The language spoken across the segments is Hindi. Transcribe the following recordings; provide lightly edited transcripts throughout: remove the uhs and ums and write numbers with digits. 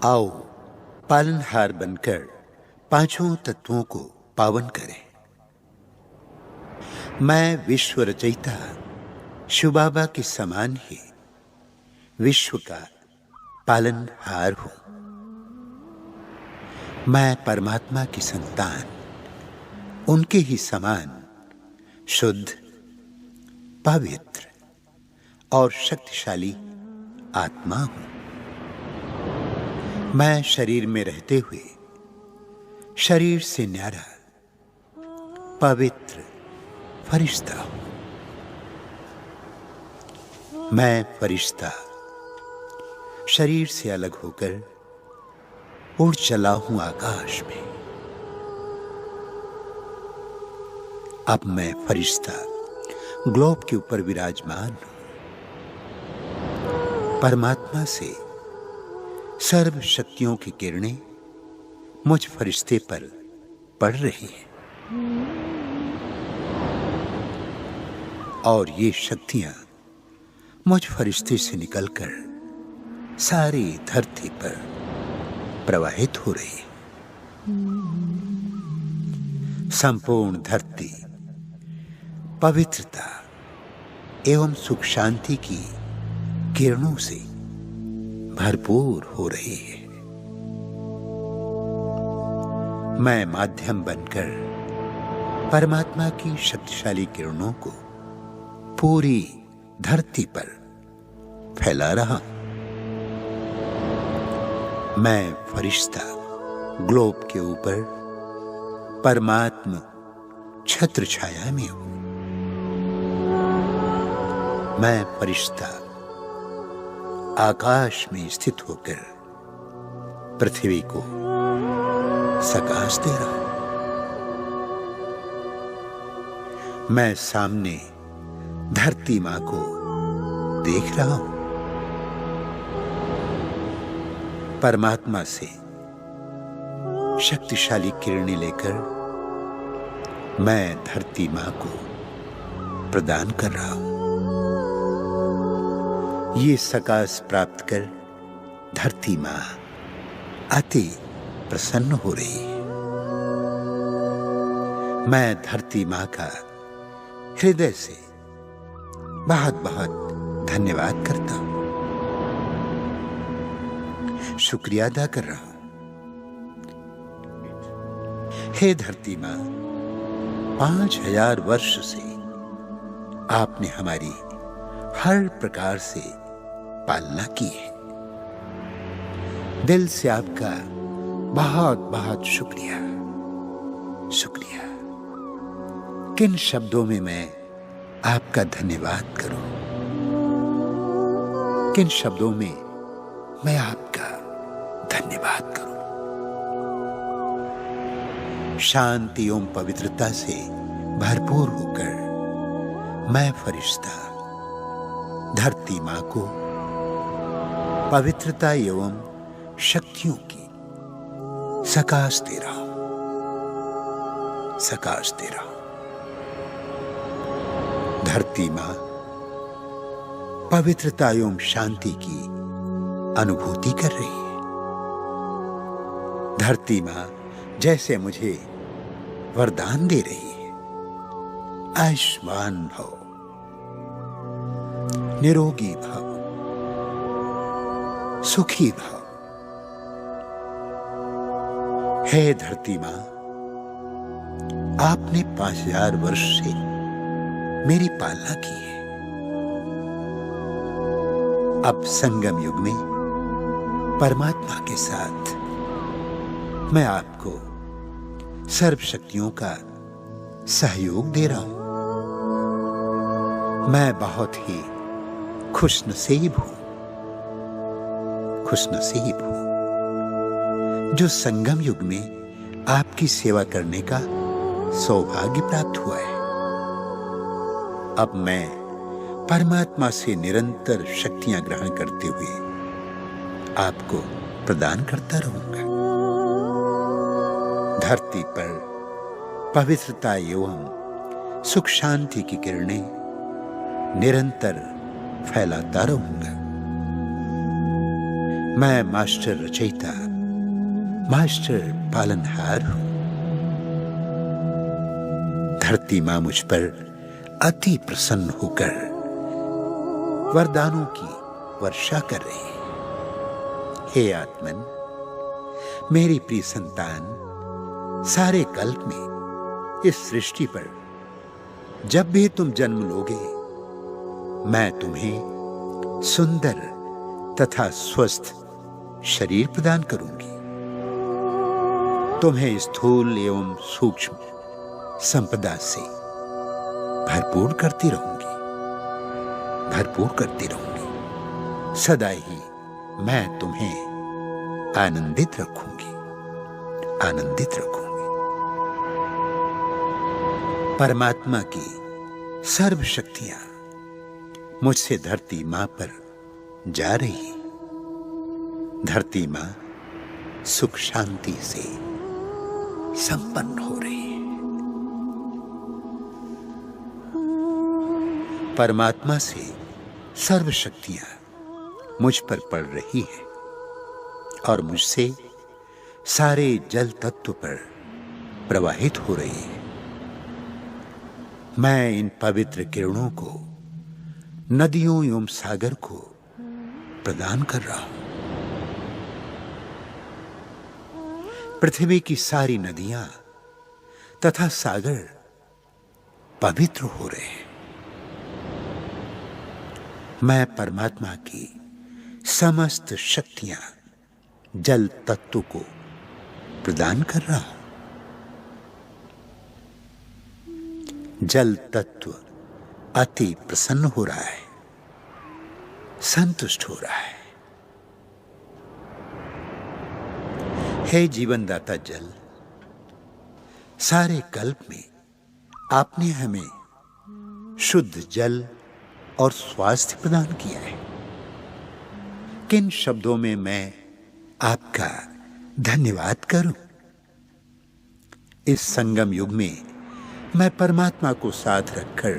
आओ पालनहार बनकर पांचों तत्वों को पावन करें। मैं विश्व रचयिता शिव बाबा के समान ही विश्व का पालनहार हूं। मैं परमात्मा की संतान, उनके ही समान शुद्ध, पवित्र और शक्तिशाली आत्मा हूं। मैं शरीर में रहते हुए शरीर से न्यारा पवित्र फरिश्ता हूं। मैं फरिश्ता शरीर से अलग होकर उड़ चला हूं आकाश में। अब मैं फरिश्ता ग्लोब के ऊपर विराजमान हूं। परमात्मा से सर्व शक्तियों की किरणें मुझ फरिश्ते पर पड़ रही हैं और ये शक्तियां मुझ फरिश्ते से निकलकर सारी धरती पर प्रवाहित हो रही है। संपूर्ण धरती पवित्रता एवं सुख शांति की किरणों से भरपूर हो रही है। मैं माध्यम बनकर परमात्मा की शक्तिशाली किरणों को पूरी धरती पर फैला रहा हूं। मैं फरिश्ता ग्लोब के ऊपर परमात्मा छत्र छाया में हूं। मैं फरिश्ता आकाश में स्थित होकर पृथ्वी को सकाश दे रहा हूं। मैं सामने धरती मां को देख रहा हूं। परमात्मा से शक्तिशाली किरणें लेकर मैं धरती मां को प्रदान कर रहा हूं। ये सकाश प्राप्त कर धरती मां अति प्रसन्न हो रही है। मैं धरती मां का हृदय से बहुत बहुत धन्यवाद करता हूं, शुक्रिया अदा कर रहा हूं। हे धरती मां, 5000 वर्ष से आपने हमारी हर प्रकार से पालना की है। दिल से आपका बहुत बहुत शुक्रिया। शुक्रिया। किन शब्दों में मैं आपका धन्यवाद करूं? किन शब्दों में मैं आपका धन्यवाद करूं? शांति एवं पवित्रता से भरपूर होकर मैं फरिश्ता धरती मां को पवित्रता एवं शक्तियों की सकाश दे रहा हूं। सकाश दे रहा हूं। धरती मां पवित्रता एवं शांति की अनुभूति कर रही है। धरती मां जैसे मुझे वरदान दे रही है, आयुष्मान भव, निरोगी भव, सुखी भव। हे धरती मां, आपने 5000 वर्ष से मेरी पालना की है। अब संगम युग में परमात्मा के साथ मैं आपको सर्व शक्तियों का सहयोग दे रहा हूं। मैं बहुत ही खुशनसीब हूं। खुशनसीब हूं जो संगम युग में आपकी सेवा करने का सौभाग्य प्राप्त हुआ है। अब मैं परमात्मा से निरंतर शक्तियां ग्रहण करते हुए आपको प्रदान करता रहूंगा। धरती पर पवित्रता एवं सुख शांति की किरणें निरंतर फैलाता रहूंगा। मैं मास्टर रचयिता, मास्टर पालनहार हूं। धरती मां मुझ पर अति प्रसन्न होकर वरदानों की वर्षा कर रही है। हे आत्मन, मेरी प्रिय संतान, सारे कल्प में इस सृष्टि पर जब भी तुम जन्म लोगे, मैं तुम्हें सुंदर तथा स्वस्थ शरीर प्रदान करूंगी। तुम्हें स्थूल एवं सूक्ष्म संपदा से भरपूर करती रहूंगी, भरपूर करती रहूंगी। सदा ही मैं तुम्हें आनंदित रखूंगी, आनंदित रखूंगी। परमात्मा की सर्व शक्तियां मुझसे धरती मां पर जा रही। धरती मां सुख शांति से संपन्न हो रही है। परमात्मा से सर्व शक्तियां मुझ पर पड़ रही है और मुझसे सारे जल तत्व पर प्रवाहित हो रही है। मैं इन पवित्र किरणों को नदियों एवं सागर को प्रदान कर रहा हूं। पृथ्वी की सारी नदियां तथा सागर पवित्र हो रहे हैं। मैं परमात्मा की समस्त शक्तियां जल तत्व को प्रदान कर रहा हूं। जल तत्व अति प्रसन्न हो रहा है, संतुष्ट हो रहा है। हे जीवनदाता जल, सारे कल्प में आपने हमें शुद्ध जल और स्वास्थ्य प्रदान किया है। किन शब्दों में मैं आपका धन्यवाद करूं? इस संगम युग में मैं परमात्मा को साथ रखकर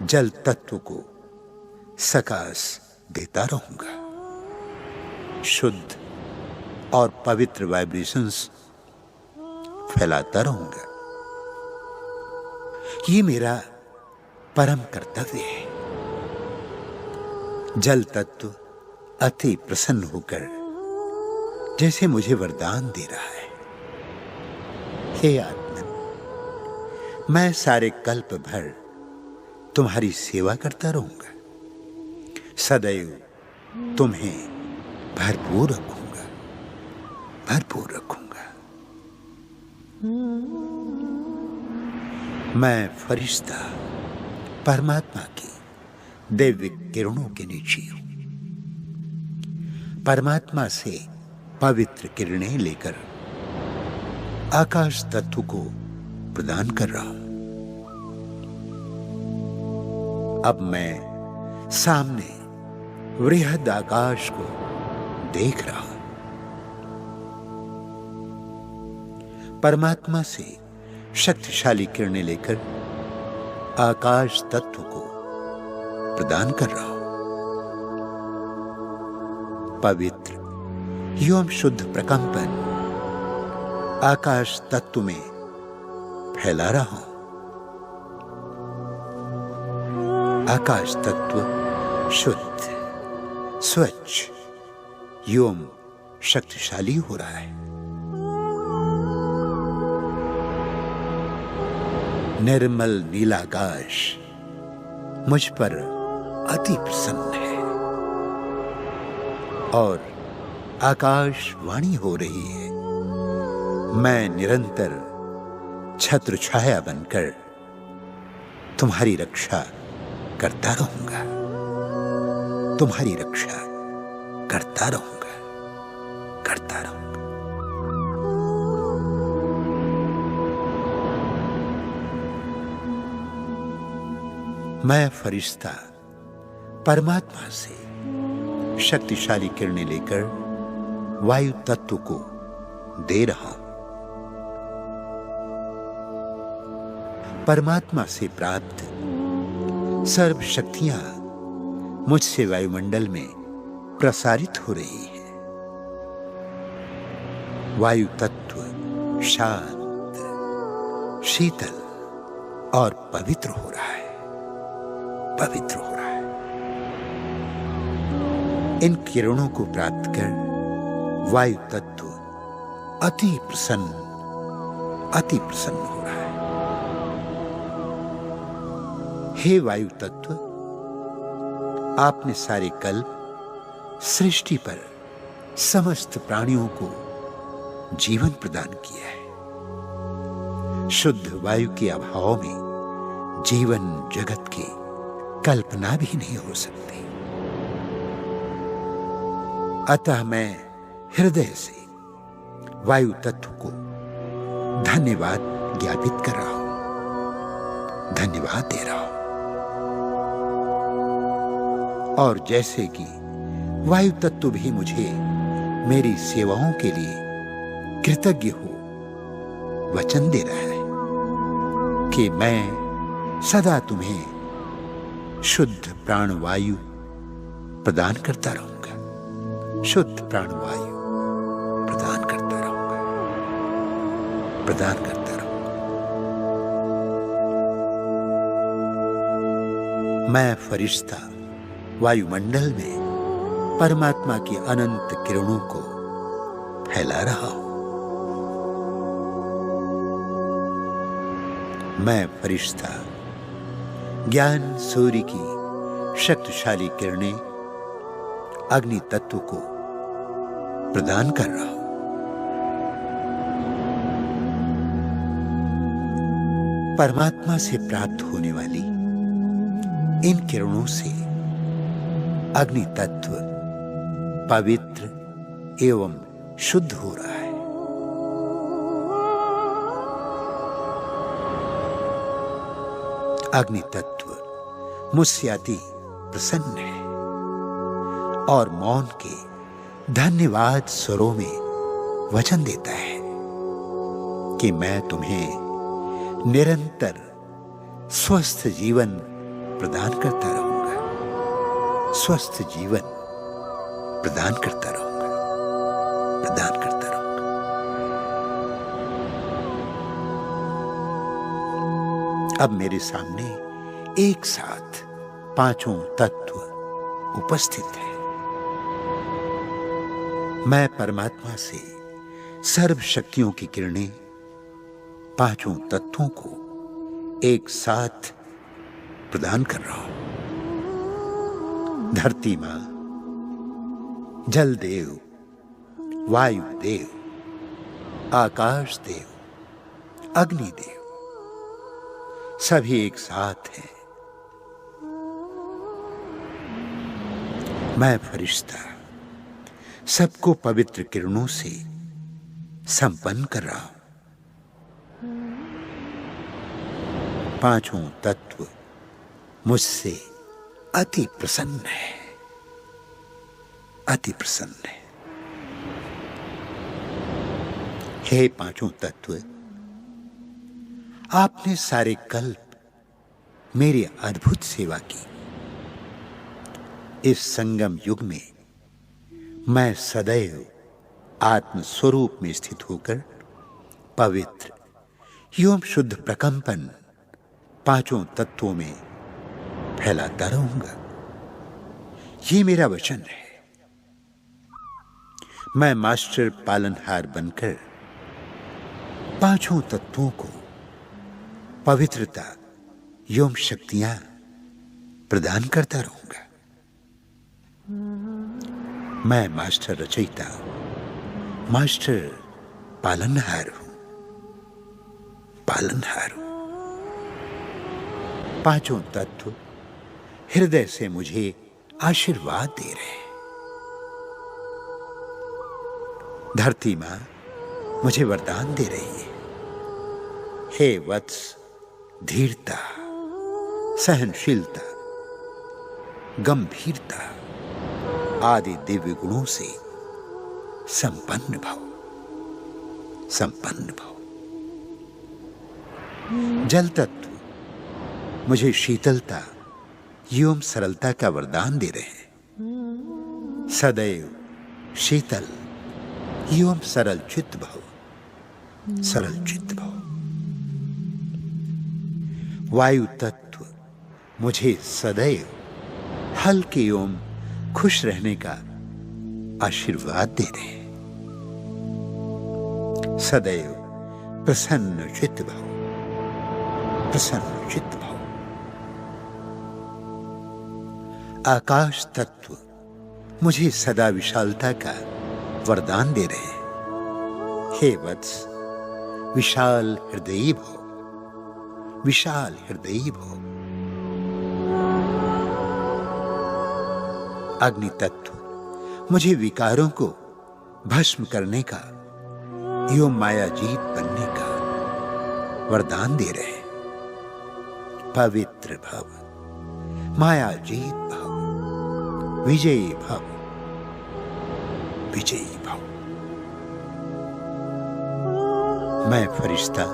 जल तत्व को सकाश देता रहूंगा। शुद्ध और पवित्र वाइब्रेशंस फैलाता रहूंगा। ये मेरा परम कर्तव्य है। जल तत्व अति प्रसन्न होकर जैसे मुझे वरदान दे रहा है। हे आत्मन, मैं सारे कल्प भर तुम्हारी सेवा करता रहूंगा। सदैव तुम्हें भरपूर रखूंगा, भरपूर रखूंगा। मैं फरिश्ता परमात्मा की दिव्य किरणों के नीचे हूं। परमात्मा से पवित्र किरणें लेकर आकाश तत्व को प्रदान कर रहा हूं। अब मैं सामने वृहद आकाश को देख रहा हूं। परमात्मा से शक्तिशाली किरणें लेकर आकाश तत्व को प्रदान कर रहा हूं। पवित्र एवं शुद्ध प्रकंपन आकाश तत्व में फैला रहा हूं। आकाश तत्व शुद्ध, स्वच्छ एवं शक्तिशाली हो रहा है। निर्मल नीलाकाश मुझ पर अति प्रसन्न है और आकाशवाणी हो रही है। मैं निरंतर छत्र छाया बनकर तुम्हारी रक्षा करता रहूंगा, तुम्हारी रक्षा करता रहूंगा, करता रहूंगा। मैं फरिश्ता परमात्मा से शक्तिशाली किरणें लेकर वायु तत्व को दे रहा हूं। परमात्मा से प्राप्त सर्व शक्तियां मुझसे वायुमंडल में प्रसारित हो रही है। वायु तत्व शांत, शीतल और पवित्र हो रहा है, पवित्र हो रहा है। इन किरणों को प्राप्त कर वायु तत्व अति प्रसन्न हो रहा है। हे वायु तत्व, आपने सारे कल्प सृष्टि पर समस्त प्राणियों को जीवन प्रदान किया है। शुद्ध वायु के अभाव में जीवन जगत की कल्पना भी नहीं हो सकती। अतः मैं हृदय से वायु तत्व को धन्यवाद ज्ञापित कर रहा हूं, धन्यवाद दे रहा हूं। और जैसे कि वायु तत्व भी मुझे मेरी सेवाओं के लिए कृतज्ञ हो वचन दे रहा है कि मैं सदा तुम्हें शुद्ध प्राणवायु प्रदान करता रहूंगा, शुद्ध प्राणवायु प्रदान करता रहूंगा, प्रदान करता रहूंगा। मैं फरिश्ता वायुमंडल में परमात्मा की अनंत किरणों को फैला रहा हूं। मैं फरिश्ता ज्ञान सूर्य की शक्तिशाली किरणें अग्नि तत्व को प्रदान कर रहा हूं। परमात्मा से प्राप्त होने वाली इन किरणों से अग्नि तत्व पवित्र एवं शुद्ध हो रहा है। अग्नि तत्व मुझसे अति प्रसन्न है और मौन के धन्यवाद स्वरों में वचन देता है कि मैं तुम्हें निरंतर स्वस्थ जीवन प्रदान करता रहूंगा, स्वस्थ जीवन प्रदान करता रहूंगा, प्रदान करता रहूंगा। अब मेरे सामने एक साथ पांचों तत्व उपस्थित हैं। मैं परमात्मा से सर्व शक्तियों की किरणें पांचों तत्वों को एक साथ प्रदान कर रहा हूं। धरती मां, जल देव, वायु देव, आकाश देव, अग्नि देव सभी एक साथ हैं। मैं फरिश्ता सबको पवित्र किरणों से संपन्न कर रहा हूं। पांचों तत्व मुझसे अति प्रसन्न है, अति प्रसन्न है। हे पांचों तत्व, आपने सारे कल्प मेरी अद्भुत सेवा की। इस संगम युग में मैं सदैव आत्म स्वरूप में स्थित होकर पवित्र एवं शुद्ध प्रकंपन पांचों तत्वों में फैलाता रहूंगा। ये मेरा वचन है। मैं मास्टर पालनहार बनकर पांचों तत्वों को पवित्रता एवं शक्तियां प्रदान करता रहूंगा। मैं मास्टर रचयिता, मास्टर पालनहार हूं, पालनहार हूं। पांचों तत्व हृदय से मुझे आशीर्वाद दे रहे हैं। धरती मां मुझे वरदान दे रही है। हे वत्स, धीरता, सहनशीलता, गंभीरता आदि दिव्य गुणों से संपन्न भव, संपन्न भव। जल तत्व मुझे शीतलता एवं सरलता का वरदान दे रहे हैं। सदैव शीतल एवं सरल चित्त भव, सरल चित्त भव। वायु तत्व मुझे सदैव हल्के एवं खुश रहने का आशीर्वाद दे रहे हैं। सदैव प्रसन्न चित्त भव, प्रसन्न चित्त भव। आकाश तत्व मुझे सदा विशालता का वरदान दे रहे हैं। हे वत्स, विशाल हृदयी भव, विशाल हृदयी भव। अग्नि तत्व मुझे विकारों को भस्म करने का एवं मायाजीत बनने का वरदान दे रहे हैं। पवित्र भव, मायाजीत भव, विजयी भव, विजयी भव। मैं फरिश्ता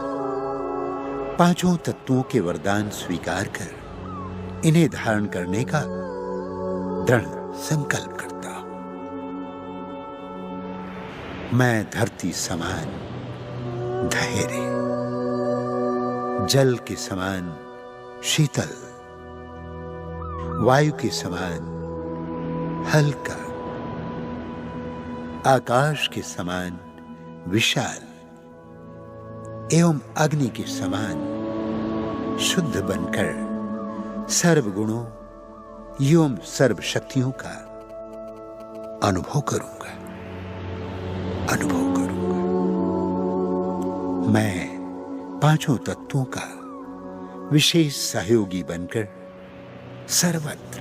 पांचों तत्वों के वरदान स्वीकार कर इन्हें धारण करने का दृढ़ संकल्प करता हूं। मैं धरती समान धैर्य, जल के समान शीतल, वायु के समान हल्का, आकाश के समान विशाल एवं अग्नि के समान शुद्ध बनकर सर्व गुणों एवं सर्व शक्तियों का अनुभव करूंगा, अनुभव करूंगा। मैं पांचों तत्वों का विशेष सहयोगी बनकर सर्वत्र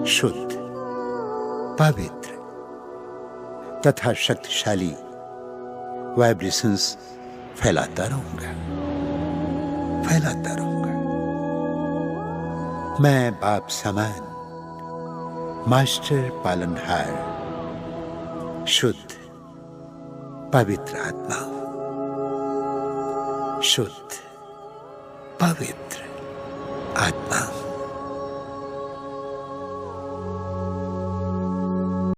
शुद्ध, पवित्र तथा शक्तिशाली वाइब्रेशंस फैलाता रहूंगा, फैलाता रहूंगा। मैं बाप समान मास्टर पालनहार शुद्ध पवित्र आत्मा हूं, शुद्ध पवित्र आत्मा हूं।